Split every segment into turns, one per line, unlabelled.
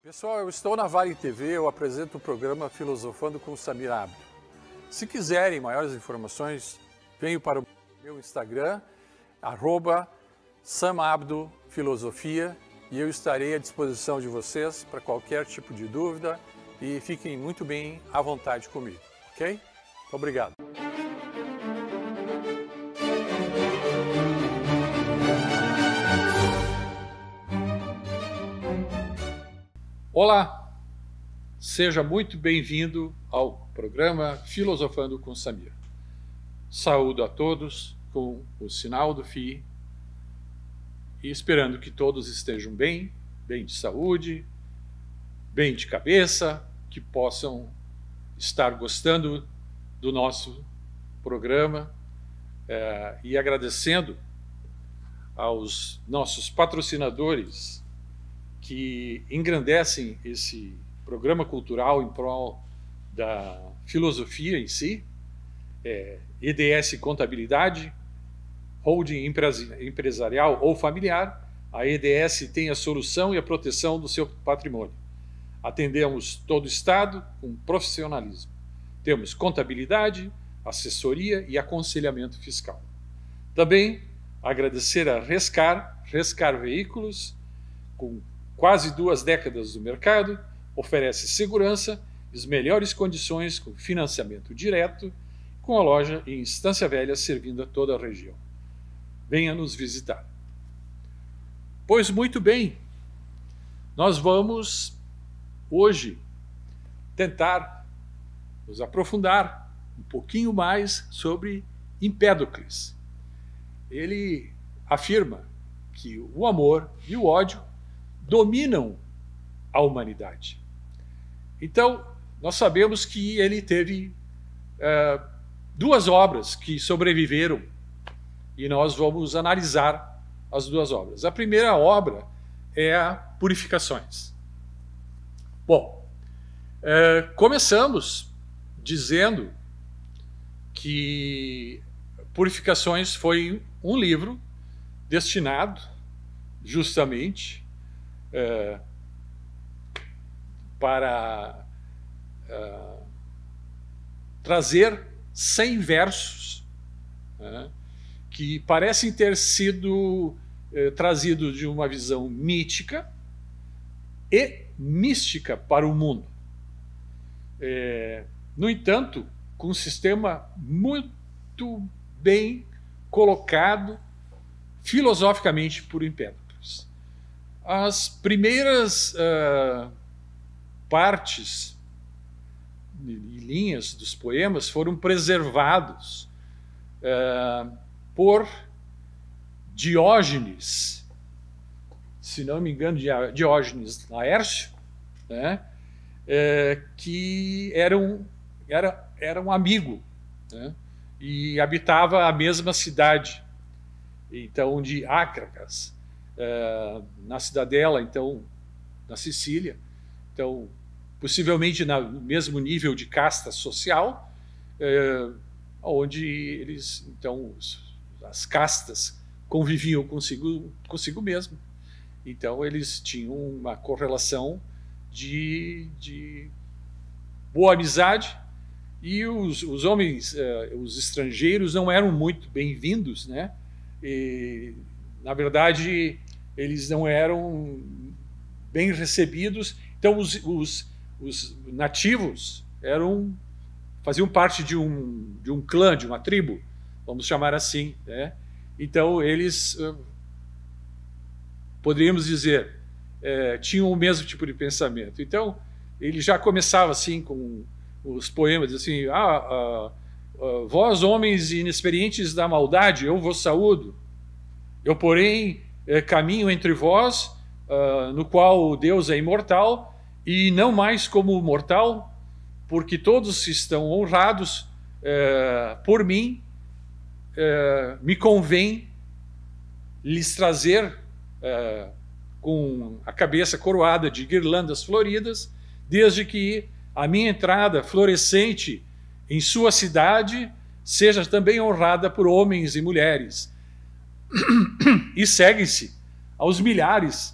Pessoal, eu estou na Vale TV, eu apresento o programa Filosofando com Samir Abdo. Se quiserem maiores informações, venham para o meu Instagram, @samabdofilosofia, e eu estarei à disposição de vocês para qualquer tipo de dúvida e fiquem muito bem à vontade comigo, ok? Muito obrigado. Olá, seja muito bem-vindo ao programa Filosofando com Samir. Saúdo a todos com o sinal do Fi e esperando que todos estejam bem de saúde, bem de cabeça, que possam estar gostando do nosso programa e agradecendo aos nossos patrocinadores que engrandecem esse programa cultural em prol da filosofia em si, EDS Contabilidade, holding empresarial ou familiar. A EDS tem a solução e a proteção do seu patrimônio. Atendemos todo o Estado com profissionalismo. Temos contabilidade, assessoria e aconselhamento fiscal. Também agradecer a Rescar Veículos, com quase 2 décadas no mercado, oferece segurança, as melhores condições com financiamento direto, com a loja em Estância Velha servindo a toda a região. Venha nos visitar. Pois muito bem, nós vamos hoje tentar nos aprofundar um pouquinho mais sobre Empédocles. Ele afirma que o amor e o ódio dominam a humanidade. Então, nós sabemos que ele teve 2 obras que sobreviveram e nós vamos analisar as 2 obras. A primeira obra é a Purificações. Bom, começamos dizendo que Purificações foi um livro destinado justamente para trazer 100 versos que parecem ter sido trazidos de uma visão mítica e mística para o mundo. No entanto, com um sistema muito bem colocado filosoficamente por Empédocles. As primeiras partes e linhas dos poemas foram preservados por Diógenes, se não me engano, Diógenes Laércio, né? Que era um amigo, né? E habitava a mesma cidade, então, de Ácragas, na cidadela, então, na Sicília, então, possivelmente no mesmo nível de casta social, onde eles, então, as castas conviviam consigo mesmo. Então, eles tinham uma correlação de boa amizade, e os homens, os estrangeiros, não eram muito bem-vindos, né? E, na verdade, eles não eram bem recebidos. Então, os nativos faziam parte de um clã, de uma tribo, vamos chamar assim, né? Então, eles, poderíamos dizer, tinham o mesmo tipo de pensamento. Então, ele já começava assim com os poemas, assim: vós, homens inexperientes da maldade, eu vos saúdo. Eu, porém, caminho entre vós, no qual Deus é imortal, e não mais como mortal, porque todos estão honrados por mim, me convém lhes trazer com a cabeça coroada de guirlandas floridas, desde que a minha entrada florescente em sua cidade seja também honrada por homens e mulheres. E seguem-se aos milhares,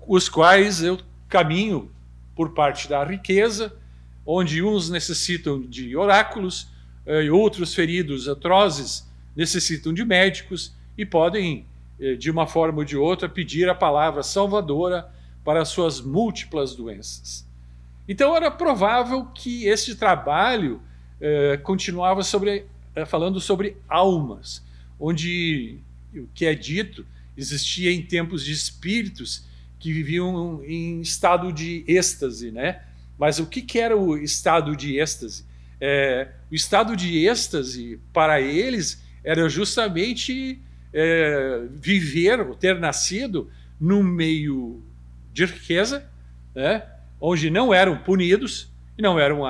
os quais eu caminho por parte da riqueza, onde uns necessitam de oráculos, e outros feridos atrozes necessitam de médicos e podem, de uma forma ou de outra, pedir a palavra salvadora para suas múltiplas doenças. Então era provável que este trabalho continuava falando sobre almas, onde o que é dito existia em tempos de espíritos que viviam em estado de êxtase, né? Mas o que era o estado de êxtase? O estado de êxtase, para eles, era justamente viver, ou ter nascido num meio de riqueza, né? Onde não eram punidos e não eram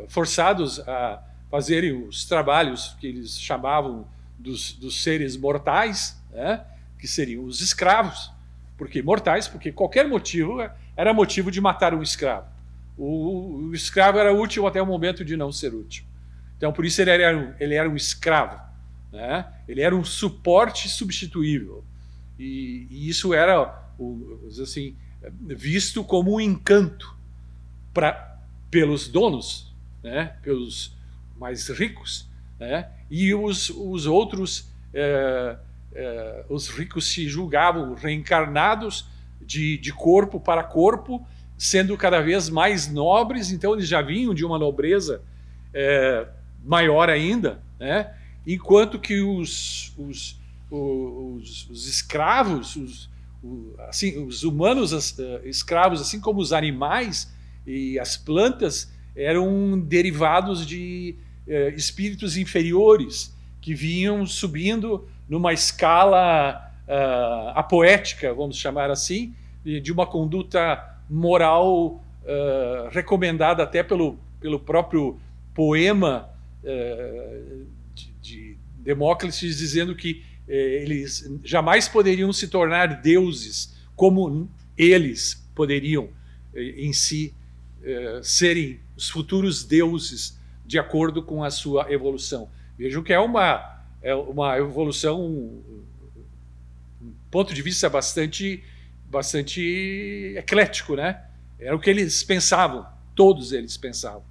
forçados a fazerem os trabalhos que eles chamavam dos seres mortais, né? Que seriam os escravos. Por que mortais? Porque qualquer motivo era motivo de matar um escravo. O escravo era útil até o momento de não ser útil. Então, por isso ele era um escravo, né? Ele era um suporte substituível. E isso era, assim, visto como um encanto pelos donos, né? Pelos mais ricos, né? E os outros, os ricos se julgavam reencarnados de corpo para corpo, sendo cada vez mais nobres, então eles já vinham de uma nobreza maior ainda, né? Enquanto que os escravos, os humanos escravos, assim como os animais e as plantas, eram derivados de espíritos inferiores que vinham subindo numa escala apoética, vamos chamar assim, de uma conduta moral recomendada até pelo próprio poema de Demóclides, dizendo que eles jamais poderiam se tornar deuses como eles poderiam em si serem os futuros deuses de acordo com a sua evolução. Vejam que é uma evolução, um ponto de vista bastante eclético, né? Era o que eles pensavam, todos eles pensavam.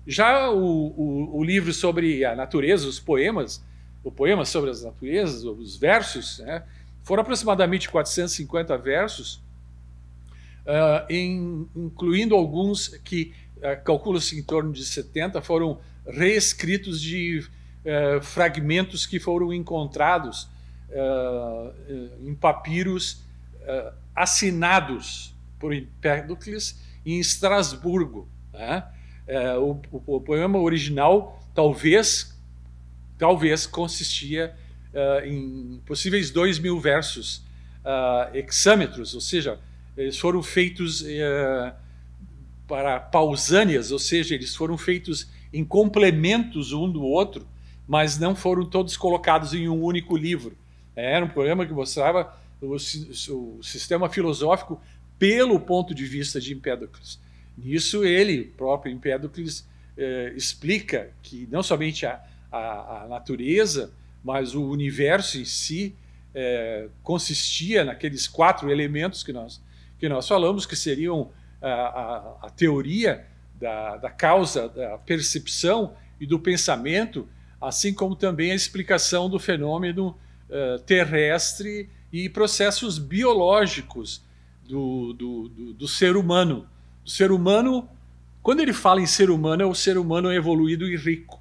Já o livro sobre a natureza, os poemas, o poema sobre as naturezas, os versos, né, foram aproximadamente 450 versos, incluindo alguns que calcula-se em torno de 70, foram reescritos de fragmentos que foram encontrados em papiros assinados por Empédocles em Estrasburgo, né? O poema original talvez consistia em possíveis 2.000 versos hexâmetros, ou seja, eles foram feitos para pausâneas, ou seja, eles foram feitos em complementos um do outro, mas não foram todos colocados em um único livro. Era um poema que mostrava o sistema filosófico pelo ponto de vista de Empédocles. Nisso ele, próprio Empédocles, explica que não somente a natureza, mas o universo em si consistia naqueles 4 elementos que nós falamos, que seriam a teoria da causa, da percepção e do pensamento, assim como também a explicação do fenômeno terrestre e processos biológicos do ser humano. O ser humano, quando ele fala em ser humano, é o ser humano evoluído e rico.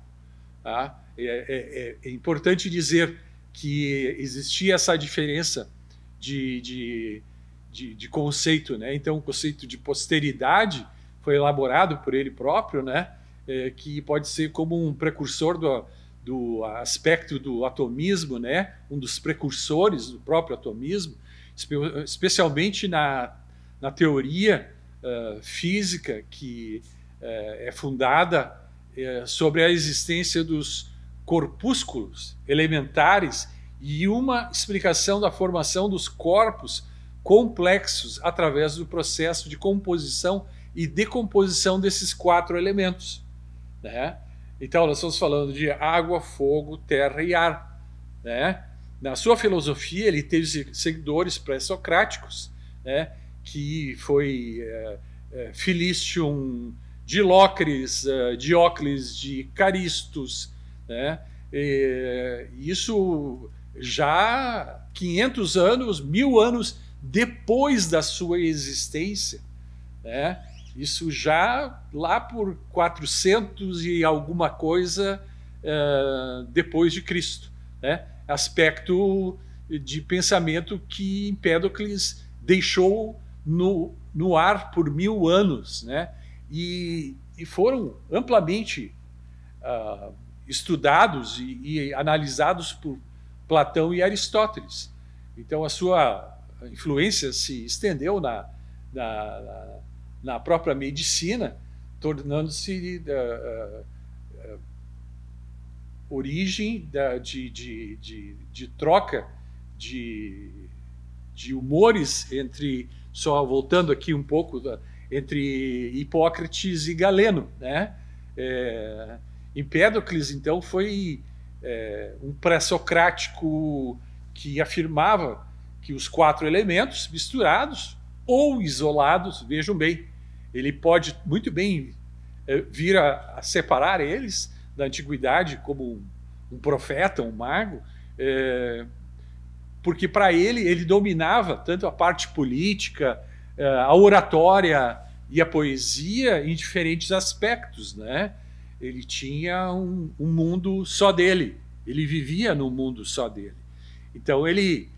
Tá? É importante dizer que existia essa diferença de conceito, né? Então, o conceito de posteridade foi elaborado por ele próprio, né? Que pode ser como um precursor do aspecto do atomismo, né? Um dos precursores do próprio atomismo, especialmente na teoria física que é fundada sobre a existência dos corpúsculos elementares e uma explicação da formação dos corpos complexos através do processo de composição e decomposição desses 4 elementos, né? Então, nós estamos falando de água, fogo, terra e ar, né? Na sua filosofia, ele teve seguidores pré-socráticos, né, que foi Philistium, Dilocres, Diócles de Caristos, né? Isso já 500 anos, 1000 anos depois da sua existência, né? Isso já lá por 400 e alguma coisa depois de Cristo, né? Aspecto de pensamento que Empédocles deixou no ar por 1000 anos, né? E foram amplamente estudados e analisados por Platão e Aristóteles. Então a sua influência se estendeu na própria medicina, tornando-se origem de troca de humores entre, só voltando aqui um pouco, entre Hipócrates e Galeno, né? Empédocles, então, foi um pré-socrático que afirmava que os 4 elementos misturados ou isolados, vejam bem, ele pode muito bem vir a separar eles da antiguidade como um profeta, um mago, porque para ele dominava tanto a parte política, a oratória e a poesia em diferentes aspectos, né? Ele tinha um mundo só dele, ele vivia num mundo só dele. Então ele,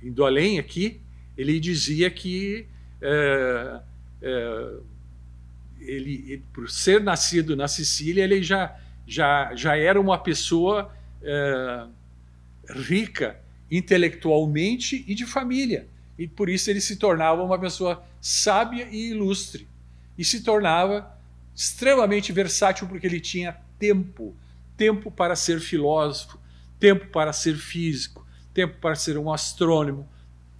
indo além aqui, ele dizia que ele, por ser nascido na Sicília, ele já era uma pessoa rica intelectualmente e de família. E por isso ele se tornava uma pessoa sábia e ilustre. E se tornava extremamente versátil porque ele tinha tempo para ser filósofo, tempo para ser físico, tempo para ser um astrônomo,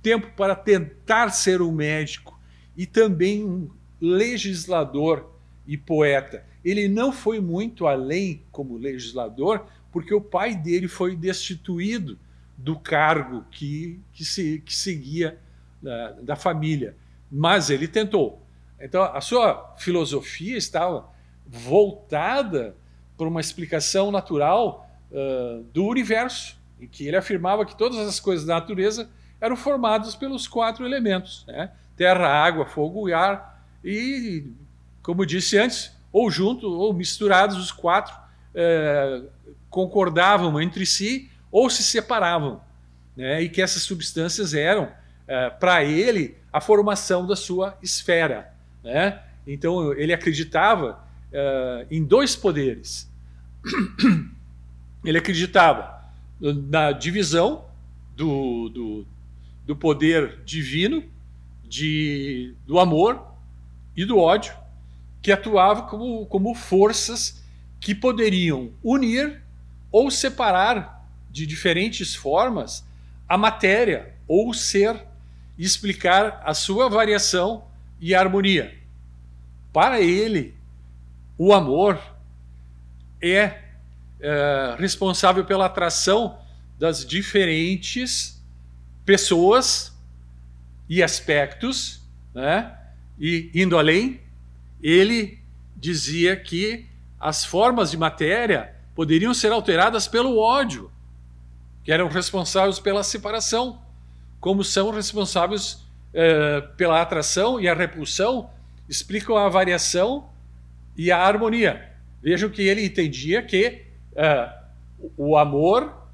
tempo para tentar ser um médico e também um legislador e poeta. Ele não foi muito além como legislador, porque o pai dele foi destituído do cargo que seguia da família. Mas ele tentou. Então, a sua filosofia estava voltada para uma explicação natural do universo, em que ele afirmava que todas as coisas da natureza eram formadas pelos 4 elementos, né? Terra, água, fogo e ar. E, como disse antes, ou juntos ou misturados, os 4 concordavam entre si ou se separavam, né? E que essas substâncias eram, para ele, a formação da sua esfera, né? Então, ele acreditava em 2 poderes. Ele acreditava na divisão do poder divino, do amor e do ódio, que atuava como forças que poderiam unir ou separar de diferentes formas a matéria ou o ser e explicar a sua variação e harmonia. Para ele, o amor é responsável pela atração das diferentes pessoas e aspectos, né? E, indo além, ele dizia que as formas de matéria poderiam ser alteradas pelo ódio, que eram responsáveis pela separação, como são responsáveis pela atração e a repulsão, explicam a variação e a harmonia. Vejam que ele entendia que o amor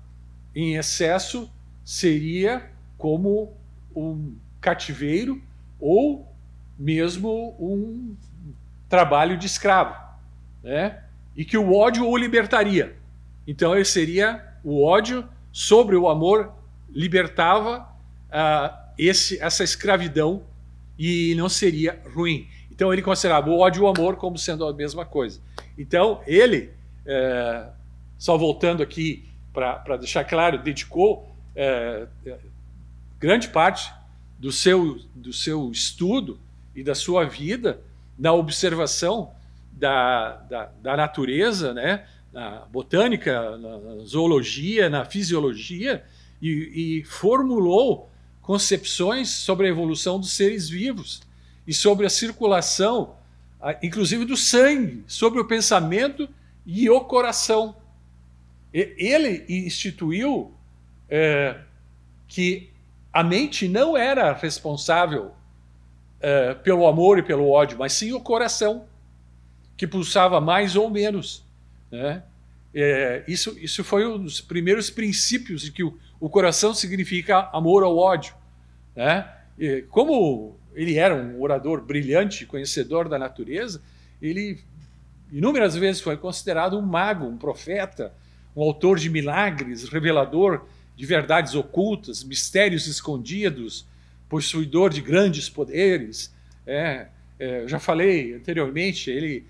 em excesso seria como um cativeiro ou mesmo um trabalho de escravo, né? E que o ódio o libertaria. Então ele seria o ódio sobre o amor libertava essa escravidão e não seria ruim. Então ele considerava o ódio e o amor como sendo a mesma coisa. Então ele, só voltando aqui para deixar claro, dedicou grande parte do seu estudo e da sua vida na observação da natureza, né? Na botânica, na zoologia, na fisiologia, e formulou concepções sobre a evolução dos seres vivos e sobre a circulação, inclusive do sangue, sobre o pensamento e o coração. Ele instituiu que a mente não era responsável pelo amor e pelo ódio, mas sim o coração, que pulsava mais ou menos, né? Isso foi um dos primeiros princípios de que o coração significa amor ou ódio, né? Como ele era um orador brilhante, conhecedor da natureza, ele inúmeras vezes foi considerado um mago, um profeta, um autor de milagres, revelador de verdades ocultas, mistérios escondidos, possuidor de grandes poderes. Eu já falei anteriormente, ele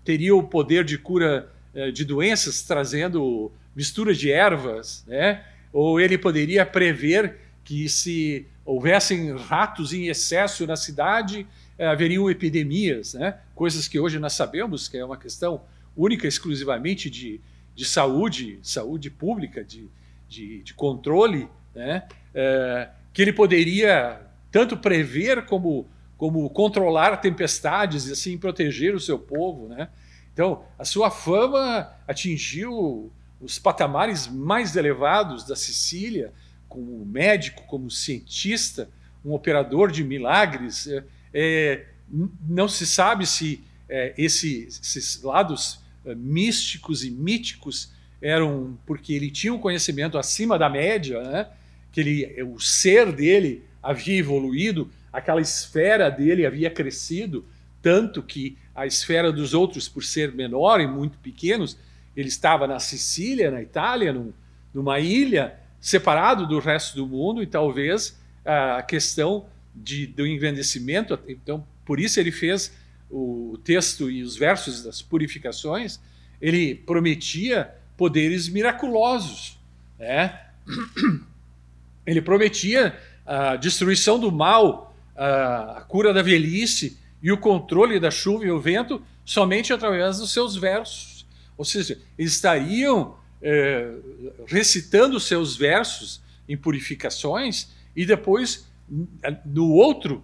teria o poder de cura de doenças trazendo mistura de ervas, né? Ou ele poderia prever que se houvessem ratos em excesso na cidade, haveriam epidemias, né? Coisas que hoje nós sabemos que é uma questão única, exclusivamente de saúde pública, de controle, né? Que ele poderia tanto prever como controlar tempestades e assim proteger o seu povo, né? Então, a sua fama atingiu os patamares mais elevados da Sicília, como médico, como cientista, um operador de milagres. Não se sabe se esses lados místicos e míticos eram porque ele tinha um conhecimento acima da média, né? Que o ser dele havia evoluído, aquela esfera dele havia crescido, tanto que a esfera dos outros, por ser menor e muito pequenos, ele estava na Sicília, na Itália, numa ilha, separado do resto do mundo, e talvez a questão do engrandecimento, então por isso ele fez o texto e os versos das purificações, ele prometia poderes miraculosos, né? Ele prometia a destruição do mal, a cura da velhice e o controle da chuva e o vento somente através dos seus versos. Ou seja, eles estariam recitando os seus versos em purificações e depois, no outro,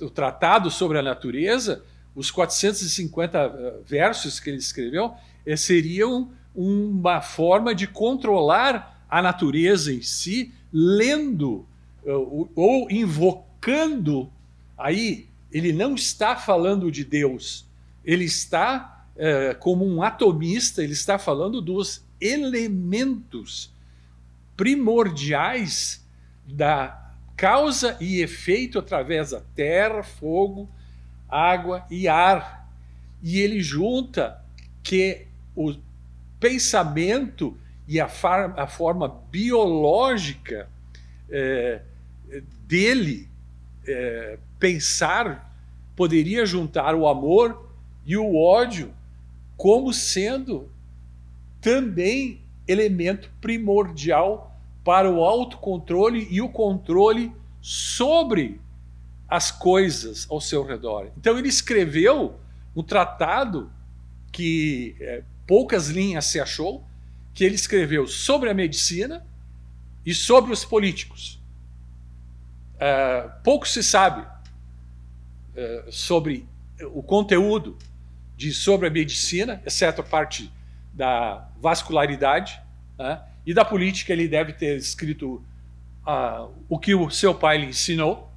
o Tratado sobre a Natureza, os 450 versos que ele escreveu seriam uma forma de controlar a natureza em si, lendo ou invocando. Aí ele não está falando de Deus, ele está como um atomista, ele está falando dos elementos primordiais da causa e efeito através da terra, fogo, água e ar. E ele junta que o pensamento e a forma biológica dele pensar poderia juntar o amor e o ódio como sendo também elemento primordial para o autocontrole e o controle sobre as coisas ao seu redor. Então ele escreveu um tratado que poucas linhas se achou, que ele escreveu sobre a medicina e sobre os políticos. Pouco se sabe sobre o conteúdo sobre a medicina, exceto a parte da vascularidade, né? E da política ele deve ter escrito o que o seu pai lhe ensinou,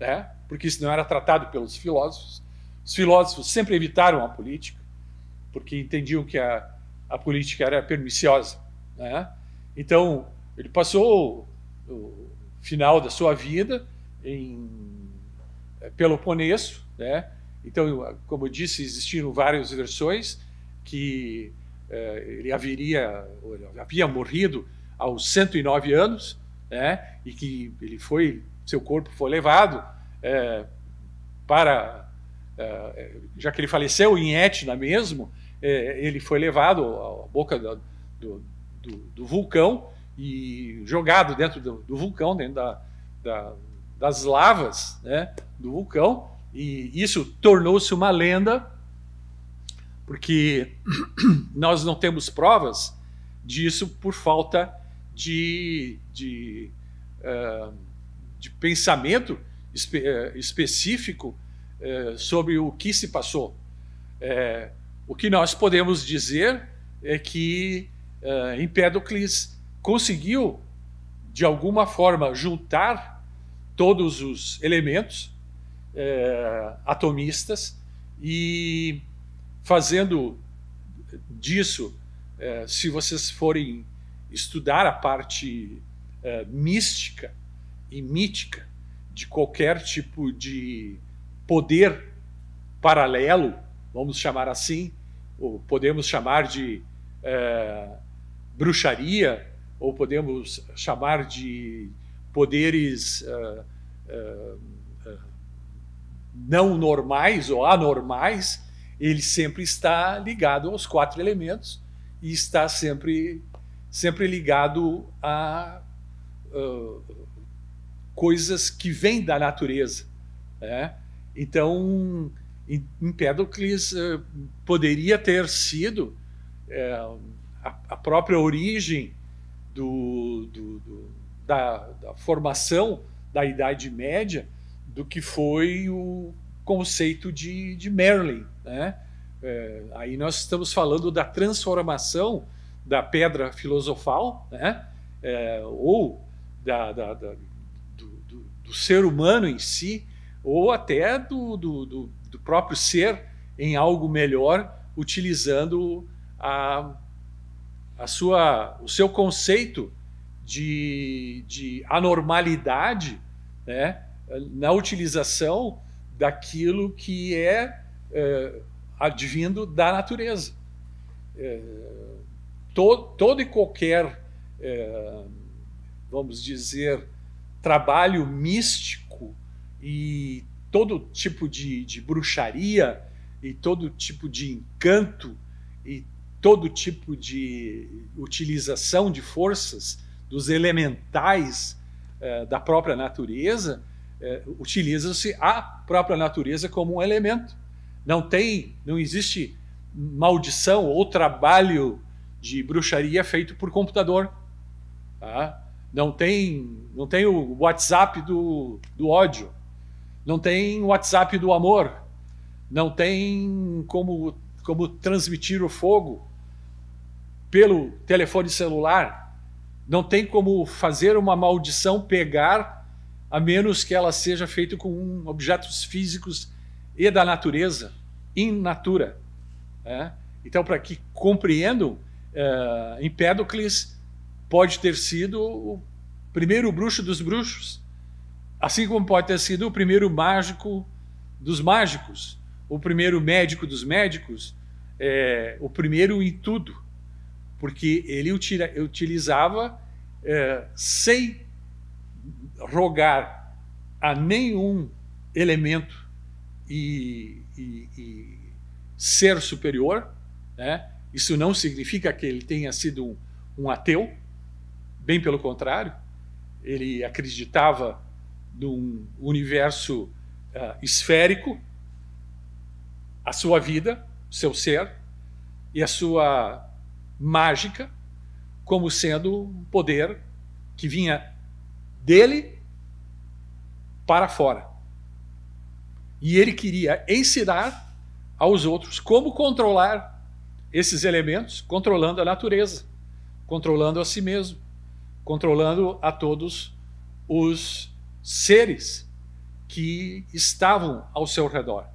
né? Porque isso não era tratado pelos filósofos. Os filósofos sempre evitaram a política, porque entendiam que a política era perniciosa, né? Então, ele passou o final da sua vida em Peloponeso, né? Então, como eu disse, existiram várias versões que ele havia morrido aos 109 anos, né? E que seu corpo foi levado já que ele faleceu em Etna mesmo, ele foi levado à boca do vulcão e jogado dentro do vulcão, dentro das lavas, né, do vulcão, e isso tornou-se uma lenda, porque nós não temos provas disso por falta de pensamento específico sobre o que se passou. O que nós podemos dizer é que Empédocles conseguiu, de alguma forma, juntar todos os elementos atomistas e fazendo disso, se vocês forem estudar a parte mística e mítica de qualquer tipo de poder paralelo, vamos chamar assim, ou podemos chamar de bruxaria, ou podemos chamar de poderes não normais ou anormais, ele sempre está ligado aos 4 elementos e está sempre ligado a coisas que vêm da natureza, né? Então, Empédocles poderia ter sido a própria origem da formação da Idade Média do que foi o conceito de Merlin, né? Aí nós estamos falando da transformação da pedra filosofal, né? Ou do ser humano em si, ou até do próprio ser em algo melhor, utilizando o seu conceito de anormalidade, né? Na utilização daquilo que advindo da natureza. Todo e qualquer, vamos dizer, trabalho místico e todo tipo de bruxaria e todo tipo de encanto e todo tipo de utilização de forças dos elementais da própria natureza, utiliza-se a própria natureza como um elemento. Não existe maldição ou trabalho de bruxaria feito por computador. Tá? Não tem o WhatsApp do ódio, não tem o WhatsApp do amor, não tem como transmitir o fogo pelo telefone celular, não tem como fazer uma maldição pegar, a menos que ela seja feita com objetos físicos e da natureza, in natura. Então, para que compreendam, Empédocles pode ter sido o primeiro bruxo dos bruxos, assim como pode ter sido o primeiro mágico dos mágicos, o primeiro médico dos médicos, o primeiro em tudo, porque ele utilizava sem rogar a nenhum elemento e ser superior, né? Isso não significa que ele tenha sido um ateu, bem pelo contrário, ele acreditava num universo esférico, a sua vida, seu ser e a sua mágica como sendo um poder que vinha dele para fora. E ele queria ensinar aos outros como controlar esses elementos, controlando a natureza, controlando a si mesmo, controlando a todos os seres que estavam ao seu redor.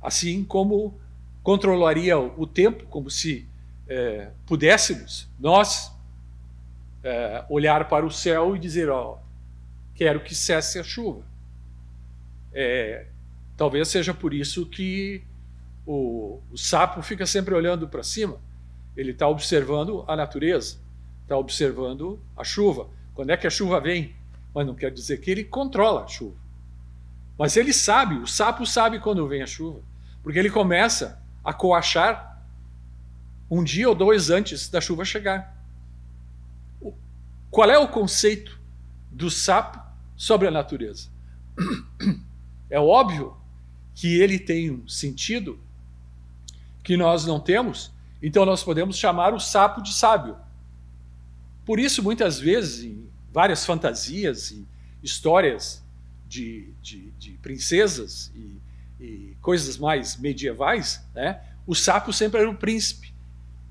Assim como controlaria o tempo, como se pudéssemos nós olhar para o céu e dizer, quero que cesse a chuva. Talvez seja por isso que o sapo fica sempre olhando para cima. Ele está observando a natureza, está observando a chuva. Quando é que a chuva vem? Mas não quer dizer que ele controla a chuva. Mas ele sabe, o sapo sabe quando vem a chuva, porque ele começa a coachar um dia ou dois antes da chuva chegar. Qual é o conceito do sapo sobre a natureza? É óbvio que ele tem um sentido que nós não temos, então nós podemos chamar o sapo de sábio. Por isso, muitas vezes, em várias fantasias e histórias de princesas e coisas mais medievais, né, o sapo sempre era o príncipe,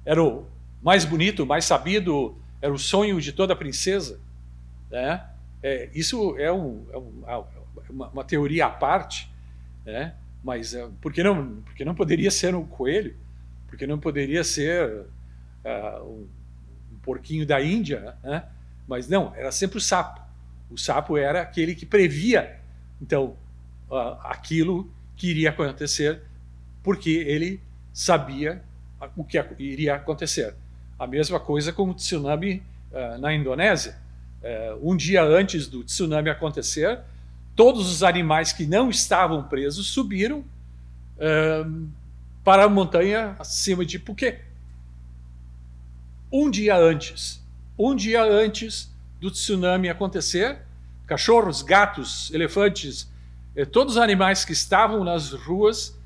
era o mais bonito, o mais sabido, era o sonho de toda princesa, né? Isso é uma teoria à parte, né? Mas por que não poderia ser um coelho? Por que não poderia ser um porquinho da Índia, né? Mas não, era sempre o sapo. O sapo era aquele que previa, então, aquilo que iria acontecer, porque ele sabia o que iria acontecer. A mesma coisa com o tsunami na Indonésia. Um dia antes do tsunami acontecer, todos os animais que não estavam presos subiram para a montanha acima de Phuket. Um dia antes do tsunami acontecer, cachorros, gatos, elefantes, todos os animais que estavam nas ruas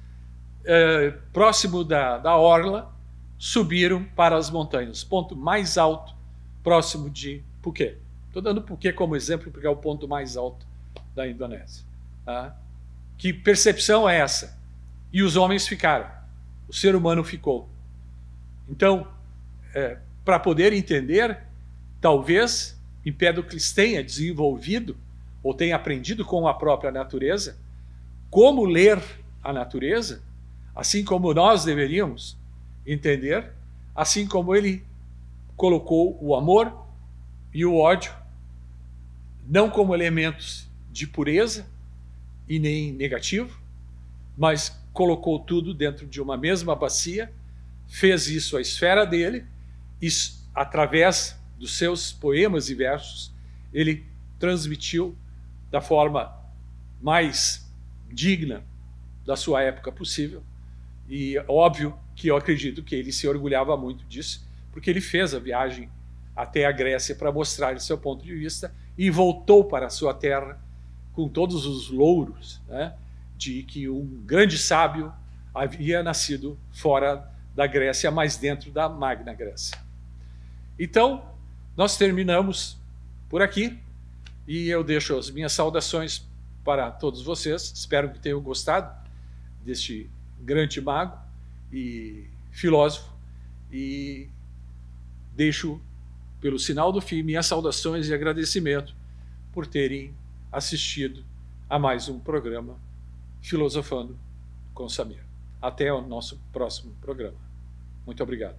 próximo da orla subiram para as montanhas, ponto mais alto próximo de Phuket. Estou dando Phuket como exemplo porque é o ponto mais alto da Indonésia. Tá? Que percepção é essa? E os homens ficaram, o ser humano ficou. Então, para poder entender, talvez Empédocles tenha desenvolvido ou tenha aprendido com a própria natureza como ler a natureza, assim como nós deveríamos entender, assim como ele colocou o amor e o ódio não como elementos de pureza e nem negativo, mas colocou tudo dentro de uma mesma bacia, fez isso a esfera dele e, através dos seus poemas e versos, ele transmitiu da forma mais digna da sua época possível. E óbvio que eu acredito que ele se orgulhava muito disso, porque ele fez a viagem até a Grécia para mostrar o seu ponto de vista e voltou para a sua terra com todos os louros, né, de que um grande sábio havia nascido fora da Grécia, mas dentro da Magna Grécia. Então, nós terminamos por aqui e eu deixo as minhas saudações para todos vocês. Espero que tenham gostado deste grande mago e filósofo e deixo pelo sinal do fim minhas saudações e agradecimento por terem assistido a mais um programa Filosofando com Samir. Até o nosso próximo programa. Muito obrigado.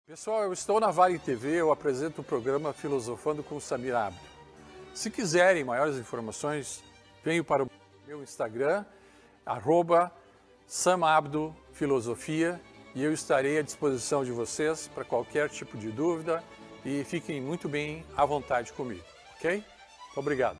Pessoal, eu estou na Vale TV, eu apresento o programa Filosofando com Samir Abdo. Se quiserem maiores informações, venham para o meu Instagram, @samabdofilosofia, e eu estarei à disposição de vocês para qualquer tipo de dúvida e fiquem muito bem à vontade comigo, ok? Muito obrigado.